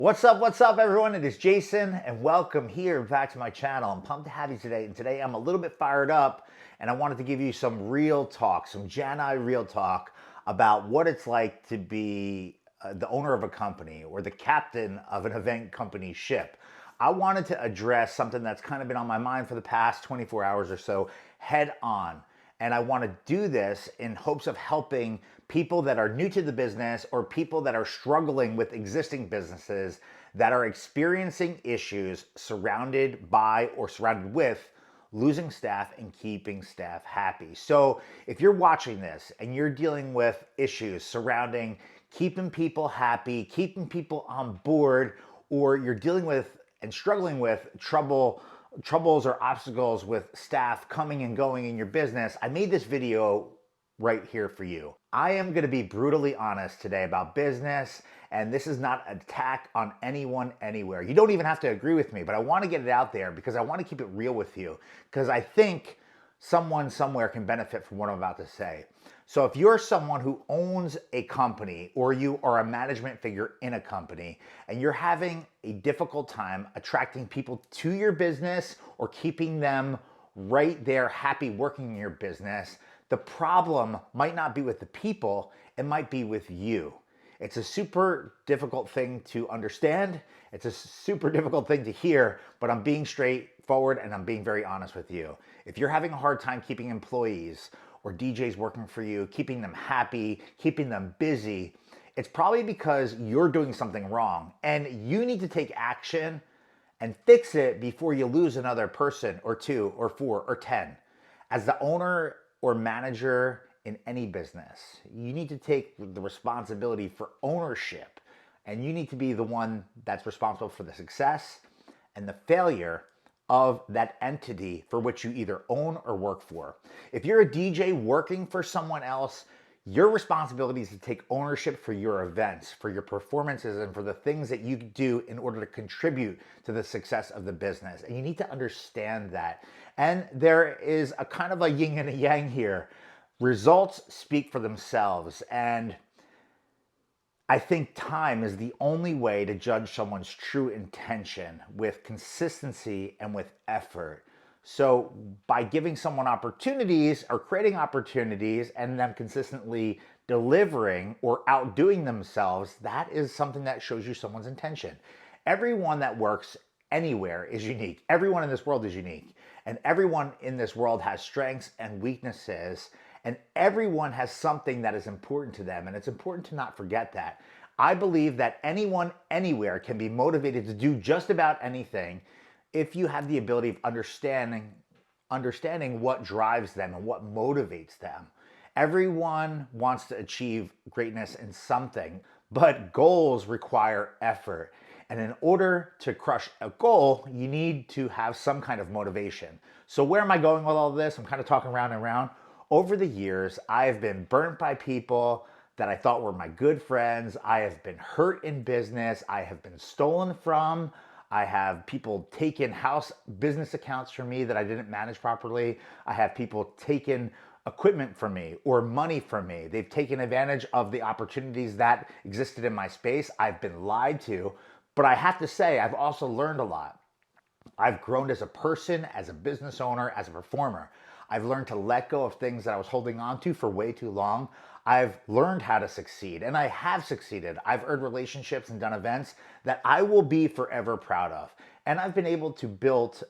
What's up, everyone? It is Jason, and welcome here back to my channel. I'm pumped to have you today, and today I'm a little bit fired up, and I wanted to give you some real talk, some Jani real talk about what it's like to be the owner of a company or the captain of an event company ship. I wanted to address something that's kind of been on my mind for the past 24 hours or so head on. And I want to do this in hopes of helping people that are new to the business or people that are struggling with existing businesses that are experiencing issues surrounded by or surrounded with losing staff and keeping staff happy. So if you're watching this and you're dealing with issues surrounding keeping people happy, keeping people on board, or you're dealing with and struggling with troubles or obstacles with staff coming and going in your business, I made this video right here for you. I am going to be brutally honest today about business, and this is not an attack on anyone anywhere. You don't even have to agree with me, but I want to get it out there because I want to keep it real with you, because I think someone somewhere can benefit from what I'm about to say. So if you're someone who owns a company or you are a management figure in a company and you're having a difficult time attracting people to your business or keeping them right there happy working in your business, the problem might not be with the people, it might be with you. It's a super difficult thing to understand. It's a super difficult thing to hear, but I'm being straightforward and I'm being very honest with you. If you're having a hard time keeping employees or DJs working for you, keeping them happy, keeping them busy, it's probably because you're doing something wrong and you need to take action and fix it before you lose another person or two or four or 10. As the owner or manager in any business, you need to take the responsibility for ownership, and you need to be the one that's responsible for the success and the failure of that entity for which you either own or work for. If you're a DJ working for someone else, your responsibility is to take ownership for your events, for your performances, and for the things that you do in order to contribute to the success of the business. And you need to understand that. And there is a kind of a yin and a yang here. Results speak for themselves, and I think time is the only way to judge someone's true intention with consistency and with effort. So by giving someone opportunities or creating opportunities and them consistently delivering or outdoing themselves, that is something that shows you someone's intention. Everyone that works anywhere is unique. Everyone in this world is unique. And everyone in this world has strengths and weaknesses. And everyone has something that is important to them. And it's important to not forget that. I believe that anyone, anywhere can be motivated to do just about anything if you have the ability of understanding what drives them and what motivates them. Everyone wants to achieve greatness in something, but goals require effort. And in order to crush a goal, you need to have some kind of motivation. So where am I going with all this? I'm kind of talking round and round. Over the years, I've been burnt by people that I thought were my good friends. I have been hurt in business. I have been stolen from. I have people taken house business accounts from me that I didn't manage properly. I have people taken equipment from me or money from me. They've taken advantage of the opportunities that existed in my space. I've been lied to, but I have to say, I've also learned a lot. I've grown as a person, as a business owner, as a performer. I've learned to let go of things that I was holding on to for way too long. I've learned how to succeed, and I have succeeded. I've earned relationships and done events that I will be forever proud of. And I've been able to build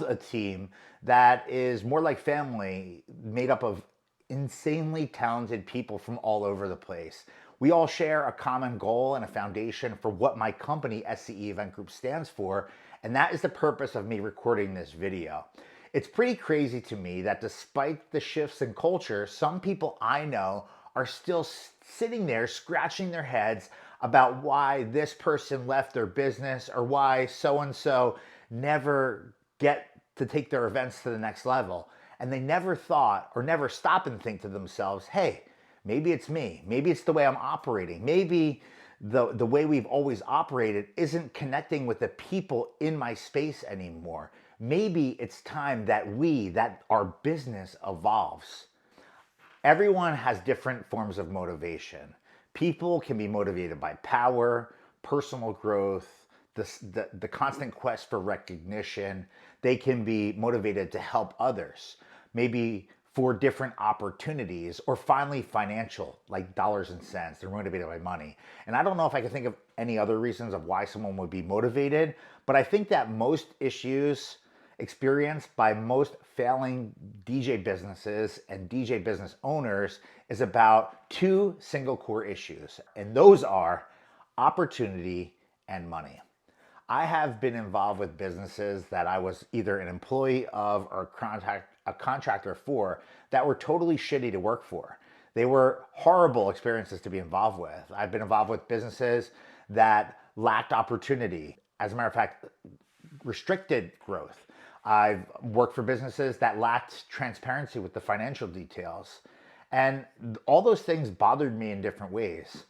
a team that is more like family, made up of insanely talented people from all over the place. We all share a common goal and a foundation for what my company, SCE Event Group, stands for, and that is the purpose of me recording this video. It's pretty crazy to me that despite the shifts in culture, some people I know are still sitting there scratching their heads about why this person left their business or why so-and-so never get to take their events to the next level. And they never thought or never stop and think to themselves, hey, maybe it's me. Maybe it's the way I'm operating. Maybe the way we've always operated isn't connecting with the people in my space anymore. Maybe it's time that our business evolves. Everyone has different forms of motivation. People can be motivated by power, personal growth, the constant quest for recognition. They can be motivated to help others, maybe for different opportunities, or finally financial, like dollars and cents. They're motivated by money. And I don't know if I can think of any other reasons of why someone would be motivated, but I think that most issues experienced by most failing DJ businesses and DJ business owners is about two single core issues, and those are opportunity and money. I have been involved with businesses that I was either an employee of or a contractor for that were totally shitty to work for. They were horrible experiences to be involved with. I've been involved with businesses that lacked opportunity. As a matter of fact, restricted growth. I've worked for businesses that lacked transparency with the financial details. And all those things bothered me in different ways.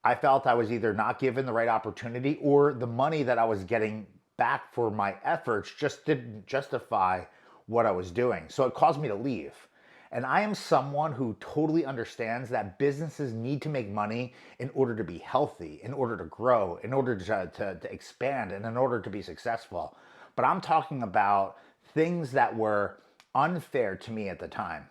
I felt I was either not given the right opportunity, or the money that I was getting back for my efforts just didn't justify what I was doing. So it caused me to leave. And I am someone who totally understands that businesses need to make money in order to be healthy, in order to grow, in order to expand, and in order to be successful. But I'm talking about things that were unfair to me at the time.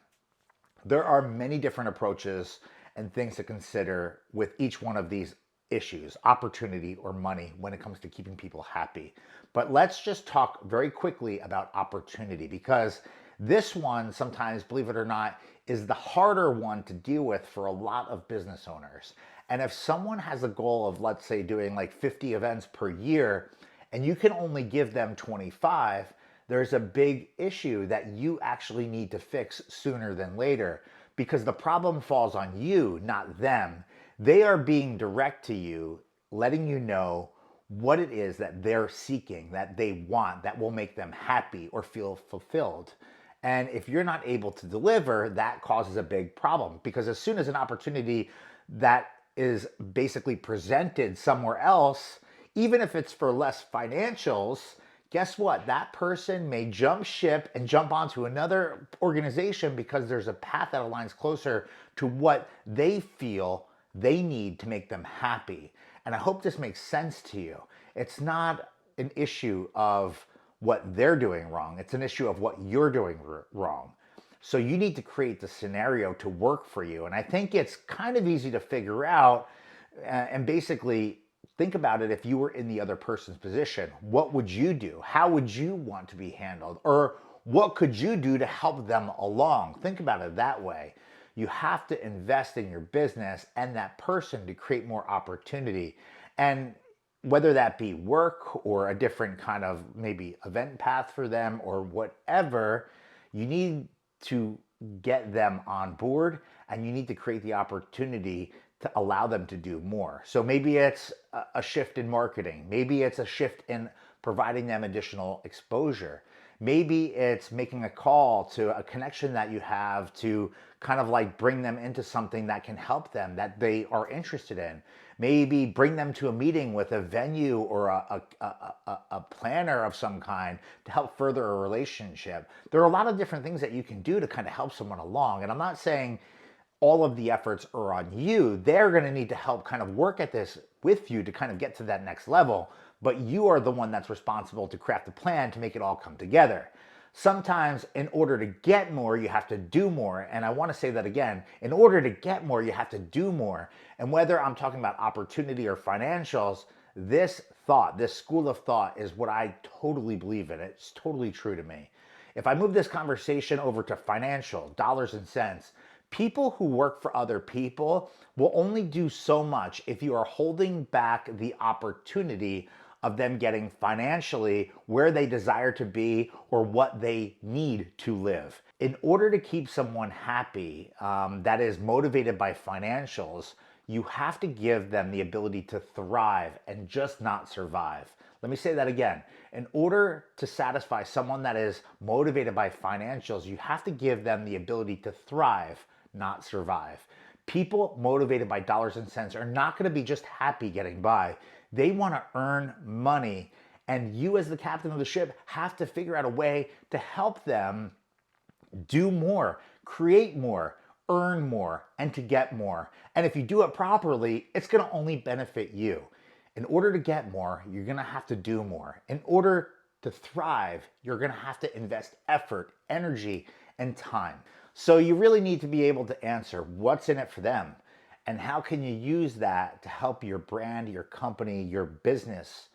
There are many different approaches and things to consider with each one of these issues, opportunity or money, when it comes to keeping people happy. But let's just talk very quickly about opportunity, because this one sometimes, believe it or not, is the harder one to deal with for a lot of business owners. And if someone has a goal of, let's say, doing like 50 events per year, and you can only give them 25, there's a big issue that you actually need to fix sooner than later, because the problem falls on you, not them. They are being direct to you, letting you know what it is that they're seeking, that they want, that will make them happy or feel fulfilled. And if you're not able to deliver, that causes a big problem, because as soon as an opportunity that is basically presented somewhere else, even if it's for less financials, guess what? That person may jump ship and jump onto another organization because there's a path that aligns closer to what they feel they need to make them happy. And I hope this makes sense to you. It's not an issue of what they're doing wrong. It's an issue of what you're doing wrong. So you need to create the scenario to work for you. And I think it's kind of easy to figure out, and basically think about it. If you were in the other person's position, what would you do? How would you want to be handled? Or what could you do to help them along? Think about it that way. You have to invest in your business and that person to create more opportunity. And whether that be work or a different kind of maybe event path for them or whatever, you need to get them on board, and you need to create the opportunity to allow them to do more. So maybe it's a shift in marketing. Maybe it's a shift in providing them additional exposure. Maybe it's making a call to a connection that you have to kind of like bring them into something that can help them, that they are interested in. Maybe bring them to a meeting with a venue or a planner of some kind to help further a relationship. There are a lot of different things that you can do to kind of help someone along. And I'm not saying all of the efforts are on you. They're going to need to help kind of work at this with you to kind of get to that next level. But you are the one that's responsible to craft a plan to make it all come together. Sometimes in order to get more, you have to do more. And I want to say that again, in order to get more, you have to do more. And whether I'm talking about opportunity or financials, this thought, this school of thought is what I totally believe in. It's totally true to me. If I move this conversation over to financial, dollars and cents, people who work for other people will only do so much if you are holding back the opportunity of them getting financially where they desire to be or what they need to live. In order to keep someone happy that is motivated by financials, you have to give them the ability to thrive and just not survive. Let me say that again. In order to satisfy someone that is motivated by financials, you have to give them the ability to thrive, not survive. People motivated by dollars and cents are not going to be just happy getting by. They want to earn money, and you as the captain of the ship have to figure out a way to help them do more, create more, earn more, and to get more. And if you do it properly, it's going to only benefit you. In order to get more, you're going to have to do more. In order to thrive, you're going to have to invest effort, energy, and time. So you really need to be able to answer what's in it for them and how can you use that to help your brand, your company, your business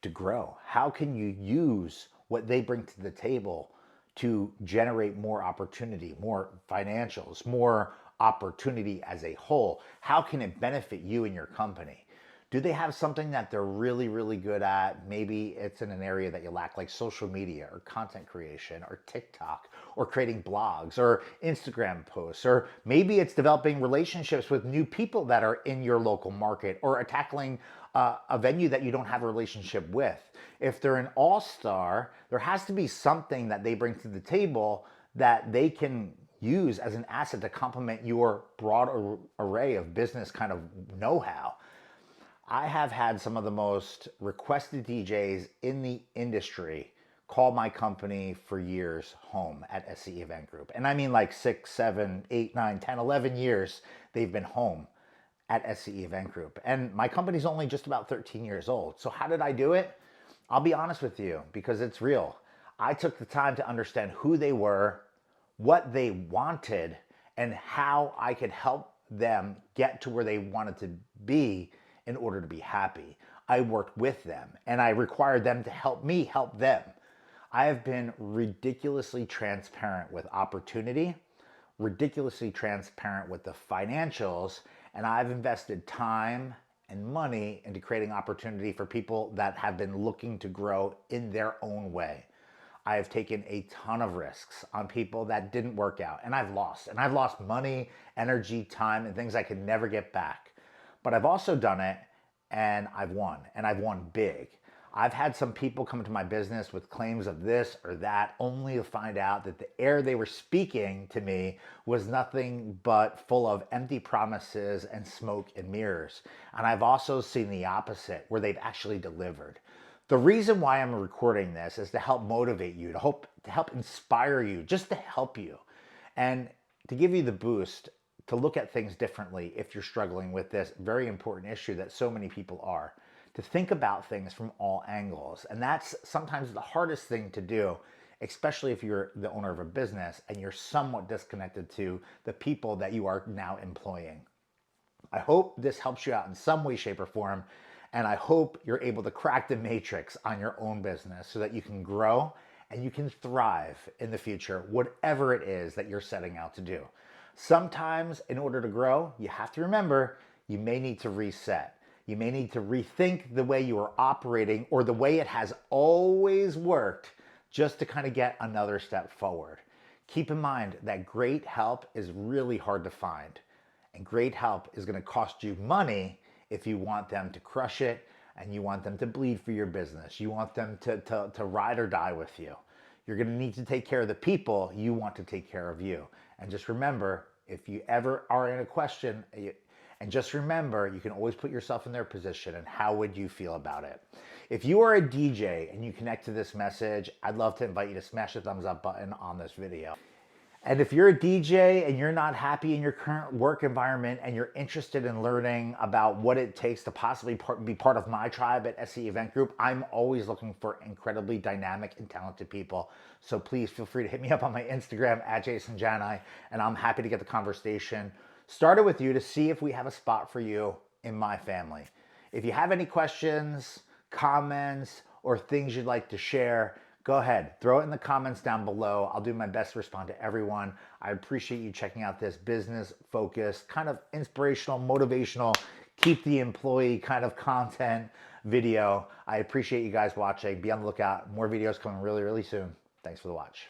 to grow? How can you use what they bring to the table to generate more opportunity, more financials, more opportunity as a whole? How can it benefit you and your company? Do they have something that they're really, really good at? Maybe it's in an area that you lack, like social media or content creation or TikTok or creating blogs or Instagram posts, or maybe it's developing relationships with new people that are in your local market or tackling a venue that you don't have a relationship with. If they're an all-star, there has to be something that they bring to the table that they can use as an asset to complement your broad array of business kind of know-how. I have had some of the most requested DJs in the industry call my company for years home at SE Event Group. And I mean like 6, 7, 8, 9, 10, 11 years they've been home at SE Event Group. And my company's only just about 13 years old. So how did I do it? I'll be honest with you, because it's real. I took the time to understand who they were, what they wanted, and how I could help them get to where they wanted to be in order to be happy. I worked with them and I required them to help me help them. I have been ridiculously transparent with opportunity, ridiculously transparent with the financials, and I've invested time and money into creating opportunity for people that have been looking to grow in their own way. I have taken a ton of risks on people that didn't work out, and I've lost money, energy, time, and things I could never get back. But I've also done it and I've won big. I've had some people come into my business with claims of this or that, only to find out that the air they were speaking to me was nothing but full of empty promises and smoke and mirrors. And I've also seen the opposite, where they've actually delivered. The reason why I'm recording this is to help motivate you, to help inspire you, just to help you, and to give you the boost to look at things differently if you're struggling with this very important issue that so many people are. To think about things from all angles. And that's sometimes the hardest thing to do, especially if you're the owner of a business and you're somewhat disconnected to the people that you are now employing. I hope this helps you out in some way, shape, or form. And I hope you're able to crack the matrix on your own business so that you can grow and you can thrive in the future, whatever it is that you're setting out to do. Sometimes in order to grow, you have to remember you may need to reset. You may need to rethink the way you are operating or the way it has always worked just to kind of get another step forward. Keep in mind that great help is really hard to find, and great help is going to cost you money if you want them to crush it and you want them to bleed for your business. You want them to ride or die with you. You're going to need to take care of the people you want to take care of you. And just remember, if you ever are in a question, and just remember, you can always put yourself in their position and how would you feel about it? If you are a DJ and you connect to this message, I'd love to invite you to smash the thumbs up button on this video. And if you're a DJ and you're not happy in your current work environment and you're interested in learning about what it takes to possibly be part of my tribe at SE Event Group, I'm always looking for incredibly dynamic and talented people. So please feel free to hit me up on my Instagram at JasonJani, and I'm happy to get the conversation started with you to see if we have a spot for you in my family. If you have any questions, comments, or things you'd like to share, go ahead, throw it in the comments down below. I'll do my best to respond to everyone. I appreciate you checking out this business-focused, kind of inspirational, motivational, keep the employee kind of content video. I appreciate you guys watching. Be on the lookout. More videos coming really, really soon. Thanks for the watch.